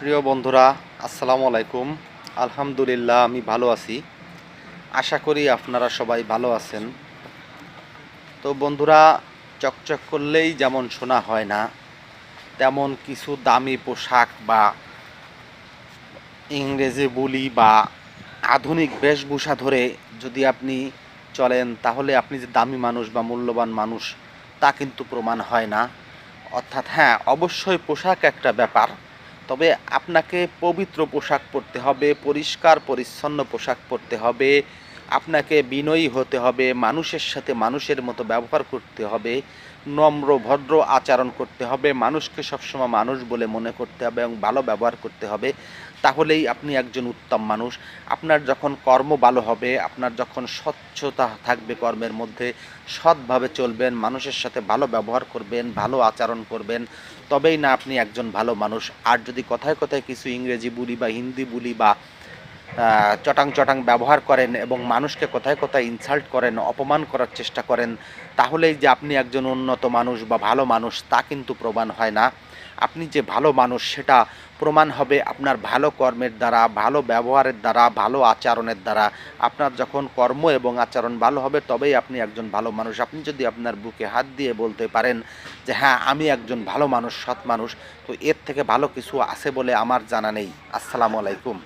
প্রিয় বন্ধুরা, আসসালামু আলাইকুম। আলহামদুলিল্লাহ, আমি ভালো আছি। আশা করি আপনারা সবাই ভালো আছেন। তো বন্ধুরা, চকচক করলেই যেমন সোনা হয় না, তেমন কিছু দামি পোশাক বা ইংরেজি বুলি বা আধুনিক বেশভূষা ধরে যদি আপনি চলেন, তাহলে আপনি যে দামি মানুষ বা মূল্যবান মানুষ তা কিন্তু প্রমাণ হয় না। অর্থাৎ হ্যাঁ, অবশ্যই পোশাক একটা ব্যাপার, তবে আপনাকে পবিত্র পোশাক পরতে হবে, পরিষ্কার পরিচ্ছন্ন পোশাক পরতে হবে, আপনাকে বিনয়ী হতে হবে, মানুষের সাথে মানুষের মতো ব্যবহার করতে হবে, নম্র ভদ্র আচরণ করতে হবে, মানুষকে সবসময় মানুষ বলে মনে করতে হবে এবং ভালো ব্যবহার করতে হবে। তাহলেই আপনি একজন উত্তম মানুষ। আপনার যখন কর্ম ভালো হবে, আপনার যখন স্বচ্ছতা থাকবে কর্মের মধ্যে, সৎভাবে চলবেন, মানুষের সাথে ভালো ব্যবহার করবেন, ভালো আচরণ করবেন, তবেই না আপনি একজন ভালো মানুষ। আর যদি কথায় কথায় কিছু ইংরেজি বুলি বা হিন্দি বুলি বা চটাং চটাং ব্যবহার করেন এবং মানুষকে কথায় কথায় ইনসাল্ট করেন, অপমান করার চেষ্টা করেন, তাহলেই যে আপনি একজন উন্নত মানুষ বা ভালো মানুষ তা কিন্তু প্রমাণ হয় না। আপনি যে ভালো মানুষ সেটা প্রমাণ হবে আপনার ভালো কর্মের দ্বারা, ভালো ব্যবহারের দ্বারা, ভালো আচরণের দ্বারা। আপনার যখন কর্ম এবং আচরণ ভালো হবে, তবেই আপনি একজন ভালো মানুষ। আপনি যদি আপনার বুকে হাত দিয়ে বলতে পারেন যে হ্যাঁ, আমি একজন ভালো মানুষ, সৎ মানুষ, তো এর থেকে ভালো কিছু আছে বলে আমার জানা নেই। আসসালামু আলাইকুম।